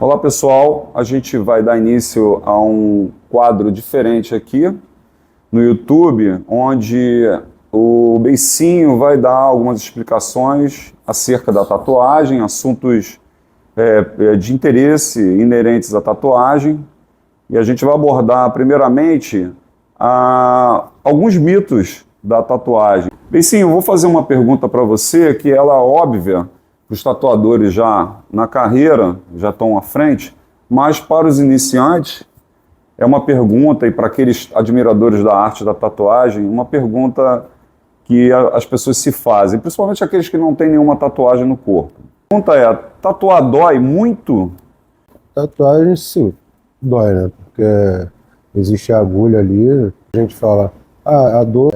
Olá pessoal, a gente vai dar início a um quadro diferente aqui no YouTube, onde o Beicinho vai dar algumas explicações acerca da tatuagem, assuntos de interesse inerentes à tatuagem, e a gente vai abordar primeiramente alguns mitos da tatuagem. Beicinho, eu vou fazer uma pergunta para você que ela é óbvia. Os tatuadores já na carreira, já estão à frente, mas para os iniciantes é uma pergunta, e para aqueles admiradores da arte da tatuagem, uma pergunta que as pessoas se fazem, principalmente aqueles que não têm nenhuma tatuagem no corpo. A pergunta é, tatuar dói muito? Tatuagem, sim, dói, né? Porque existe a agulha ali, a gente fala, a dor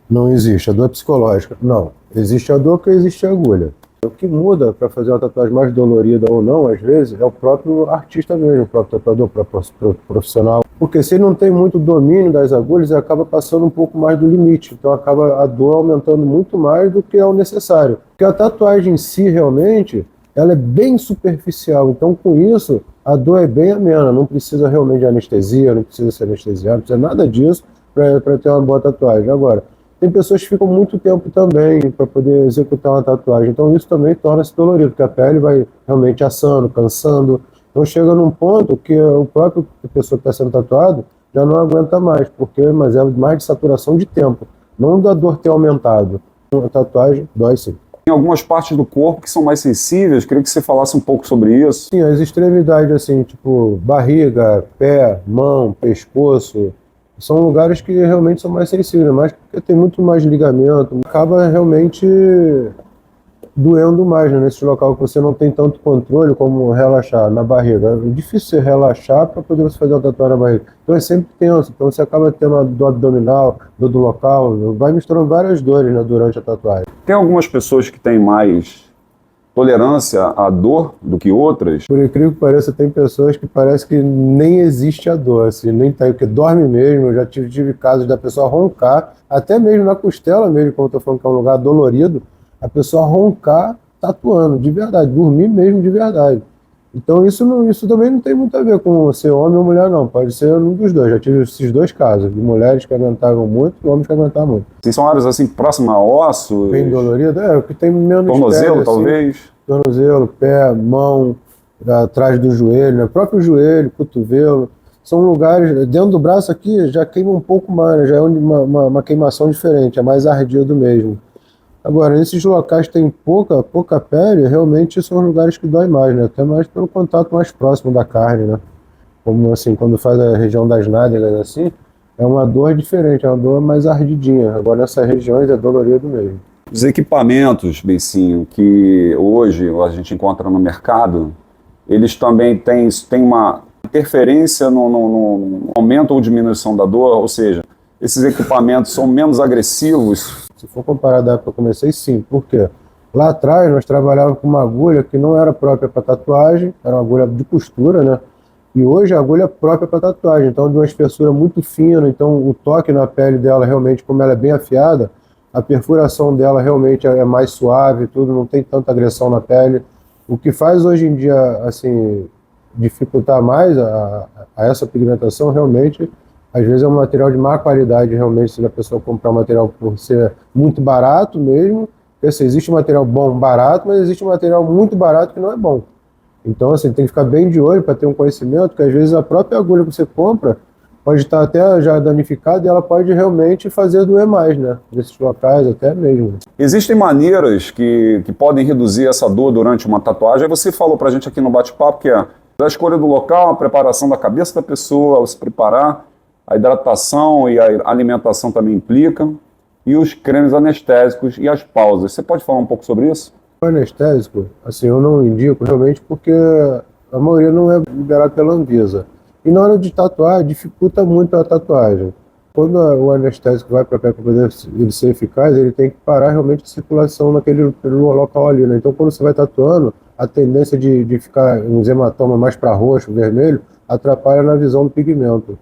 não existe, a dor é psicológica. Não, existe a dor porque existe a agulha. O que muda para fazer uma tatuagem mais dolorida ou não, às vezes, é o próprio artista mesmo, o próprio tatuador, o próprio profissional. Porque se ele não tem muito domínio das agulhas, ele acaba passando um pouco mais do limite. Então acaba a dor aumentando muito mais do que é o necessário. Porque a tatuagem em si, realmente, ela é bem superficial. Então, com isso, a dor é bem amena. Não precisa realmente de anestesia, não precisa ser anestesiado, não precisa nada disso para ter uma boa tatuagem. Agora, tem pessoas que ficam muito tempo também para poder executar uma tatuagem. Então isso também torna-se dolorido, porque a pele vai realmente assando, cansando. Então chega num ponto que o próprio pessoa que está sendo tatuado já não aguenta mais, mas é mais de saturação de tempo, não da dor ter aumentado. A tatuagem dói sim. Tem algumas partes do corpo que são mais sensíveis, queria que você falasse um pouco sobre isso. Sim, as extremidades assim, tipo barriga, pé, mão, pescoço, são lugares que realmente são mais sensíveis, mas porque tem muito mais ligamento, acaba realmente doendo mais, né? Nesse local que você não tem tanto controle como relaxar na barriga. É difícil você relaxar para poder você fazer uma tatuagem na barriga. Então é sempre tenso, então você acaba tendo uma dor abdominal, dor do local, vai misturando várias dores, né, durante a tatuagem. Tem algumas pessoas que têm mais tolerância à dor do que outras? Por incrível que pareça, tem pessoas que parece que nem existe a dor, assim, nem tá aí, porque dorme mesmo. Eu já tive casos da pessoa roncar, até mesmo na costela mesmo, como eu tô falando que é um lugar dolorido, a pessoa roncar tatuando, de verdade, dormir mesmo de verdade. Então isso também não tem muito a ver com ser homem ou mulher, não. Pode ser um dos dois. Já tive esses dois casos, de mulheres que aguentavam muito e homens que aguentavam muito. São áreas assim próximas a ossos? Bem dolorido, o que tem menos tornozelo, pele, talvez? Assim, tornozelo, pé, mão, atrás do joelho, né? Próprio joelho, cotovelo. São lugares, dentro do braço aqui já queima um pouco mais, né? Já é uma queimação diferente, é mais ardido mesmo. Agora, nesses locais que tem pouca pele, realmente são os lugares que dói mais, né? Até mais pelo contato mais próximo da carne, né? Como assim, quando faz a região das nádegas assim, é uma dor diferente, é uma dor mais ardidinha. Agora, nessas regiões é dolorido mesmo. Os equipamentos, Beicinho, que hoje a gente encontra no mercado, eles também têm uma interferência no aumento ou diminuição da dor, ou seja, esses equipamentos são menos agressivos? Se for comparar da época que eu comecei, sim. Por quê? Lá atrás nós trabalhávamos com uma agulha que não era própria para tatuagem, era uma agulha de costura, né? E hoje a agulha é própria para tatuagem, então de uma espessura muito fina, então o toque na pele dela realmente, como ela é bem afiada, a perfuração dela realmente é mais suave, tudo, não tem tanta agressão na pele. O que faz hoje em dia, assim, dificultar mais a essa pigmentação, realmente, às vezes é um material de má qualidade, realmente, se a pessoa comprar um material por ser muito barato mesmo, porque assim, existe um material bom, barato, mas existe um material muito barato que não é bom. Então, assim, tem que ficar bem de olho para ter um conhecimento, que às vezes a própria agulha que você compra pode estar até já danificada e ela pode realmente fazer doer mais, né? Nesses locais até mesmo. Existem maneiras que podem reduzir essa dor durante uma tatuagem. Você falou pra gente aqui no bate-papo que é a escolha do local, a preparação da cabeça da pessoa, ao se preparar, a hidratação e a alimentação também implicam, e os cremes anestésicos e as pausas. Você pode falar um pouco sobre isso? O anestésico, assim, eu não indico realmente porque a maioria não é liberado pela Anvisa. E na hora de tatuar, dificulta muito a tatuagem. Quando o anestésico vai para cá para poder ele ser eficaz, ele tem que parar realmente a circulação naquele local ali, né? Então, quando você vai tatuando, a tendência de ficar uns hematomas mais para roxo, vermelho, atrapalha na visão do pigmento.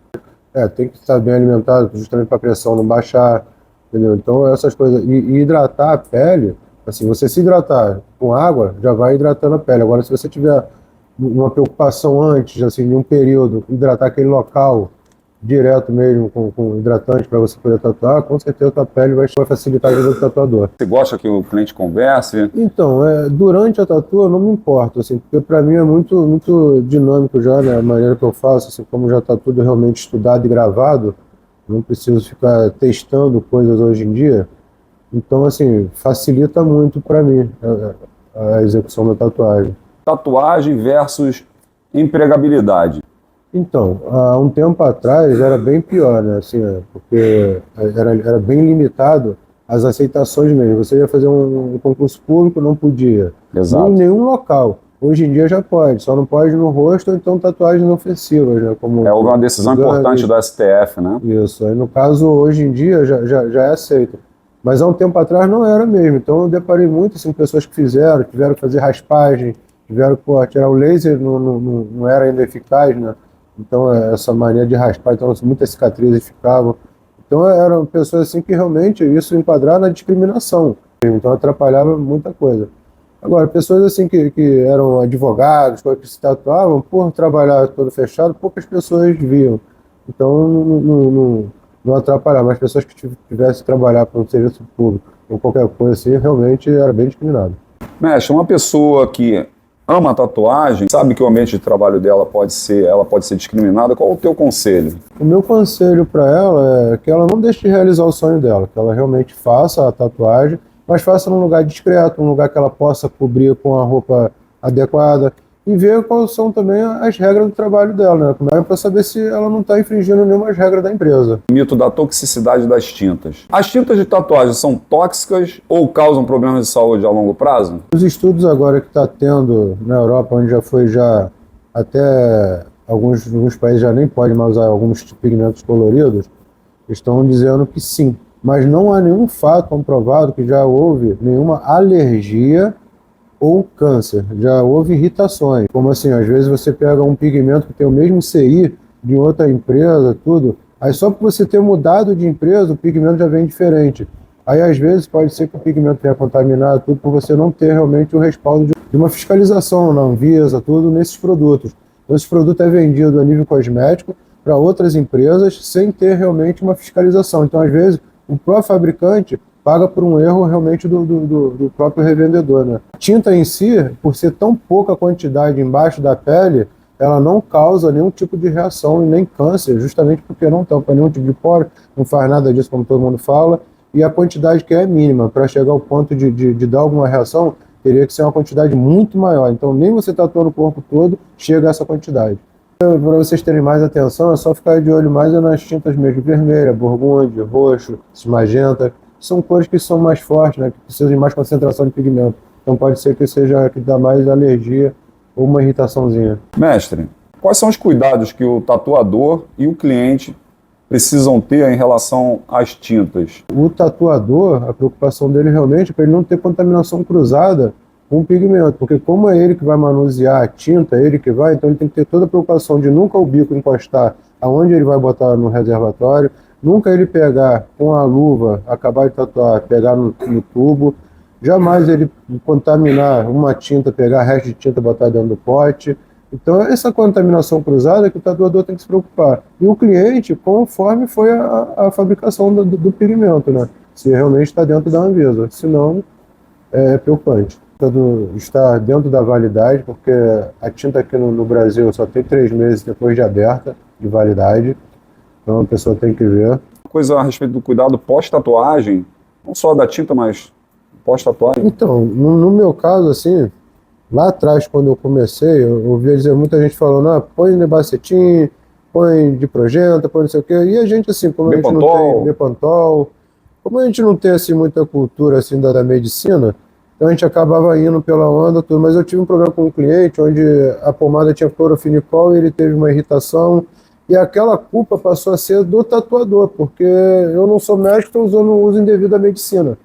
Tem que estar bem alimentado, justamente para a pressão não baixar, entendeu? Então, essas coisas. E hidratar a pele, assim, você se hidratar com água, já vai hidratando a pele. Agora, se você tiver uma preocupação antes, assim, de um período, hidratar aquele local direto mesmo com hidratante para você poder tatuar, com certeza a tua pele vai facilitar a vida do tatuador. Você gosta que o cliente converse? Então, durante a tatu eu não me importo, assim, porque para mim é muito dinâmico já, né, a maneira que eu faço, assim, como já está tudo realmente estudado e gravado, não preciso ficar testando coisas hoje em dia, então, assim, facilita muito para mim a execução da tatuagem. Tatuagem versus empregabilidade. Então, há um tempo atrás era bem pior, né? Assim, porque era bem limitado as aceitações mesmo. Você ia fazer um concurso público, não podia. Exato. Em nenhum local. Hoje em dia já pode, só não pode no rosto ou então tatuagens ofensivas, né? Como É uma decisão importante do STF, né? Isso. Aí, no caso, hoje em dia já é aceito. Mas há um tempo atrás não era mesmo. Então eu deparei muito assim, com pessoas que tiveram que fazer raspagem, tiveram que tirar o laser, não era ainda eficaz, né? Então essa mania de raspar, então muitas cicatrizes ficavam. Então eram pessoas assim que realmente isso enquadrava na discriminação. Então atrapalhava muita coisa. Agora, pessoas assim que eram advogados, que se tatuavam, por trabalhar todo fechado, poucas pessoas viam. Então não atrapalhava. Mas pessoas que tivessem que trabalhar para um serviço público ou qualquer coisa assim, realmente era bem discriminado. Mestre, uma pessoa que ama a tatuagem, sabe que o ambiente de trabalho dela ela pode ser discriminada, qual o teu conselho? O meu conselho para ela é que ela não deixe de realizar o sonho dela, que ela realmente faça a tatuagem, mas faça num lugar discreto, um lugar que ela possa cobrir com a roupa adequada e ver quais são também as regras do trabalho dela, né? Para saber se ela não está infringindo nenhuma regra da empresa. O mito da toxicidade das tintas. As tintas de tatuagem são tóxicas ou causam problemas de saúde a longo prazo? Os estudos agora que está tendo na Europa, onde já foi até alguns países já nem podem mais usar alguns pigmentos coloridos, estão dizendo que sim. Mas não há nenhum fato comprovado que já houve nenhuma alergia ou câncer. Já houve irritações. Como assim, às vezes você pega um pigmento que tem o mesmo CI de outra empresa, tudo, aí só por você ter mudado de empresa, o pigmento já vem diferente. Aí às vezes pode ser que o pigmento tenha contaminado, tudo por você não ter realmente o respaldo de uma fiscalização na Anvisa, tudo nesses produtos. Então, esse produto é vendido a nível cosmético para outras empresas sem ter realmente uma fiscalização. Então, às vezes, o próprio fabricante paga por um erro realmente do próprio revendedor, né? A tinta em si, por ser tão pouca quantidade embaixo da pele, ela não causa nenhum tipo de reação e nem câncer, justamente porque não tampa nenhum tipo de poro, não faz nada disso, como todo mundo fala, e a quantidade que é mínima. Para chegar ao ponto de dar alguma reação, teria que ser uma quantidade muito maior. Então, nem você tatuando o corpo todo, chega a essa quantidade. Para vocês terem mais atenção, é só ficar de olho mais nas tintas mesmo, vermelha, burgundy, roxo, magenta. São cores que são mais fortes, né, que precisam de mais concentração de pigmento. Então pode ser que seja que dá mais alergia ou uma irritaçãozinha. Mestre, quais são os cuidados que o tatuador e o cliente precisam ter em relação às tintas? O tatuador, a preocupação dele realmente é para ele não ter contaminação cruzada com o pigmento, porque como é ele que vai manusear a tinta, é ele que vai, então ele tem que ter toda a preocupação de nunca o bico encostar aonde ele vai botar no reservatório, nunca ele pegar com a luva, acabar de tatuar, pegar no tubo, jamais ele contaminar uma tinta, pegar resto de tinta e botar dentro do pote. Então essa contaminação cruzada é que o tatuador tem que se preocupar. E o cliente, conforme foi a fabricação do pigmento, né? Se realmente está dentro da Anvisa, senão é preocupante. Está dentro da validade, porque a tinta aqui no Brasil só tem 3 meses depois de aberta, de validade. Então a pessoa tem que ver. Coisa a respeito do cuidado pós-tatuagem, não só da tinta, mas pós-tatuagem. Então, no meu caso, assim, lá atrás, quando eu comecei, eu ouvia dizer muita gente falando, põe nebacetim, põe diprogenta, põe não sei o quê. E a gente, assim, como a gente não tem Bepantol, como a gente não tem, assim, muita cultura, assim, da medicina, então a gente acabava indo pela onda, tudo. Mas eu tive um problema com um cliente onde a pomada tinha clorofinicol e ele teve uma irritação. E aquela culpa passou a ser do tatuador, porque eu não sou médico, estou usando o uso indevido da medicina.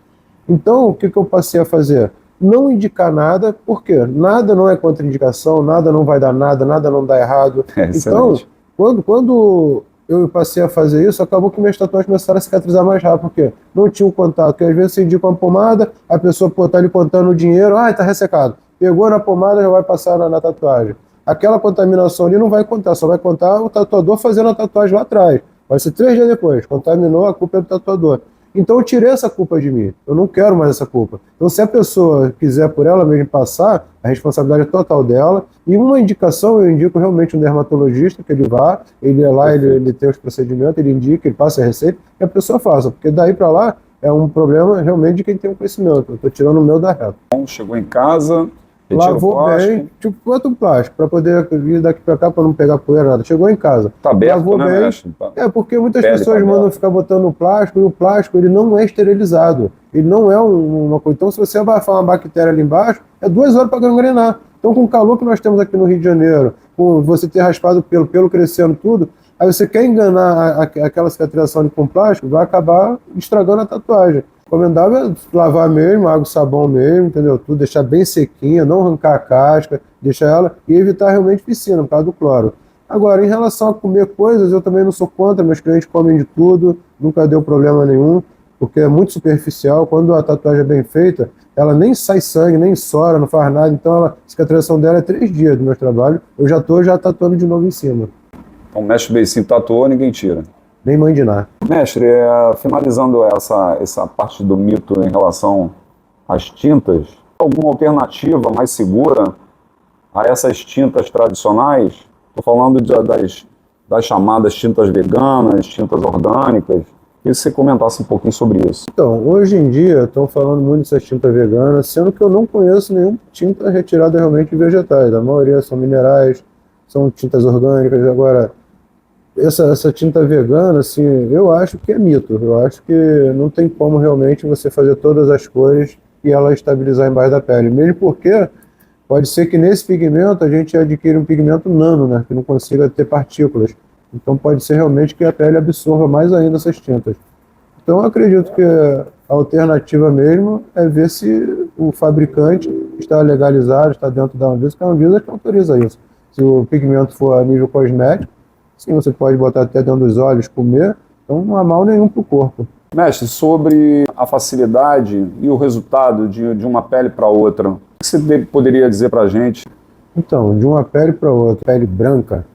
Então, o que eu passei a fazer? Não indicar nada, porque nada não é contraindicação, nada não vai dar nada, nada não dá errado. Então, quando eu passei a fazer isso, acabou que minhas tatuagens começaram a cicatrizar mais rápido, porque não tinha um contato, porque às vezes você indica uma pomada, a pessoa está ali contando o dinheiro, está ressecado. Pegou na pomada, já vai passar na tatuagem. aquela contaminação ali não vai contar, só vai contar o tatuador fazendo a tatuagem lá atrás. Vai ser 3 dias depois, contaminou, a culpa é do tatuador. Então eu tirei essa culpa de mim, eu não quero mais essa culpa. Então se a pessoa quiser por ela mesma passar, a responsabilidade é total dela. E uma indicação, eu indico realmente um dermatologista, que ele vá, ele é lá, ele tem os procedimentos, ele indica, ele passa a receita, e a pessoa faça, porque daí para lá é um problema realmente de quem tem um conhecimento. Eu estou tirando o meu da reta. Chegou em casa, Lavou bem, tipo, bota um plástico, para poder ir daqui para cá, para não pegar poeira, nada. Chegou em casa. Tá aberto, lavou né, bem. mestre? Porque muitas Pele pessoas tá mandam aberta. ficar botando plástico, e o plástico ele não é esterilizado. Ele não é uma coisa. Então, se você vai falar uma bactéria ali embaixo, é 2 horas para gangrenar. Então, com o calor que nós temos aqui no Rio de Janeiro, com você ter raspado o pelo crescendo tudo, aí você quer enganar aquela cicatrização ali com plástico, vai acabar estragando a tatuagem. Recomendável é lavar mesmo, água e sabão mesmo, entendeu? Tudo, deixar bem sequinha, não arrancar a casca, deixar ela e evitar realmente piscina, por causa do cloro. Agora, em relação a comer coisas, eu também não sou contra, meus clientes comem de tudo, nunca deu problema nenhum, porque é muito superficial. Quando a tatuagem é bem feita, ela nem sai sangue, nem sora, não faz nada, então a cicatrização dela é 3 dias do meu trabalho, eu já estou tatuando de novo em cima. Então, mestre Beicinho tatuou, ninguém tira. Nem mãe de nada. Mestre, finalizando essa parte do mito em relação às tintas, alguma alternativa mais segura a essas tintas tradicionais? Estou falando das chamadas tintas veganas, tintas orgânicas. Queria que você comentasse um pouquinho sobre isso. Então, hoje em dia estão falando muito dessas tintas veganas, sendo que eu não conheço nenhuma tinta retirada realmente de vegetais. A maioria são minerais, são tintas orgânicas. Agora, essa tinta vegana, assim, eu acho que é mito. Eu acho que não tem como realmente você fazer todas as cores e ela estabilizar embaixo da pele. Mesmo porque pode ser que nesse pigmento a gente adquira um pigmento nano, né, que não consiga ter partículas. Então pode ser realmente que a pele absorva mais ainda essas tintas. Então eu acredito que a alternativa mesmo é ver se o fabricante está legalizado, está dentro da Anvisa, que a Anvisa que autoriza isso. Se o pigmento for a nível cosmético, sim, você pode botar até dentro dos olhos, comer, então não há mal nenhum para o corpo. Mestre, sobre a facilidade e o resultado de uma pele para outra, o que você poderia dizer para a gente? Então, de uma pele para outra, pele branca,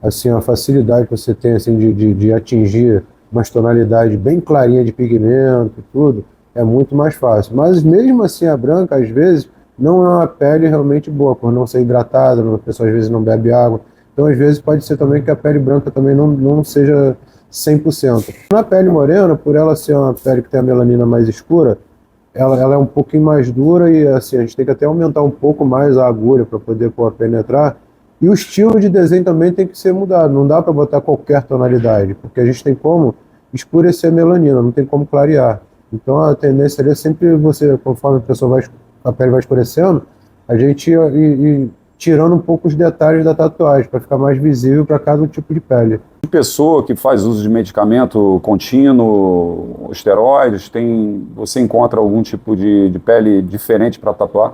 assim, a facilidade que você tem assim, de atingir umas tonalidades bem clarinhas de pigmento e tudo, é muito mais fácil. Mas mesmo assim, a branca, às vezes, não é uma pele realmente boa, por não ser hidratada, a pessoa às vezes não bebe água. Então, às vezes, pode ser também que a pele branca também não seja 100%. Na pele morena, por ela ser uma pele que tem a melanina mais escura, ela é um pouquinho mais dura e assim, a gente tem que até aumentar um pouco mais a agulha para poder penetrar. E o estilo de desenho também tem que ser mudado, não dá para botar qualquer tonalidade, porque a gente tem como escurecer a melanina, não tem como clarear. Então a tendência é sempre você, conforme a pele vai escurecendo, a gente ir tirando um pouco os detalhes da tatuagem, para ficar mais visível para cada tipo de pele. Pessoa que faz uso de medicamento contínuo, esteroides, você encontra algum tipo de pele diferente para tatuar?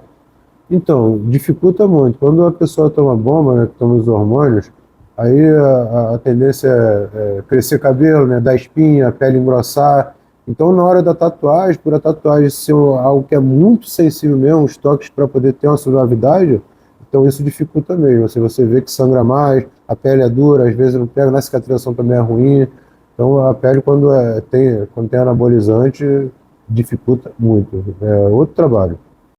Então, dificulta muito. Quando a pessoa toma bomba, né, que toma os hormônios, aí a tendência é crescer cabelo, né, dar espinha, a pele engrossar. Então, na hora da tatuagem, por a tatuagem ser algo que é muito sensível mesmo, os toques para poder ter uma suavidade, então isso dificulta mesmo. Assim, você vê que sangra mais, a pele é dura, às vezes não pega, na cicatrização também é ruim. Então, a pele, quando tem anabolizante, dificulta muito. É outro trabalho.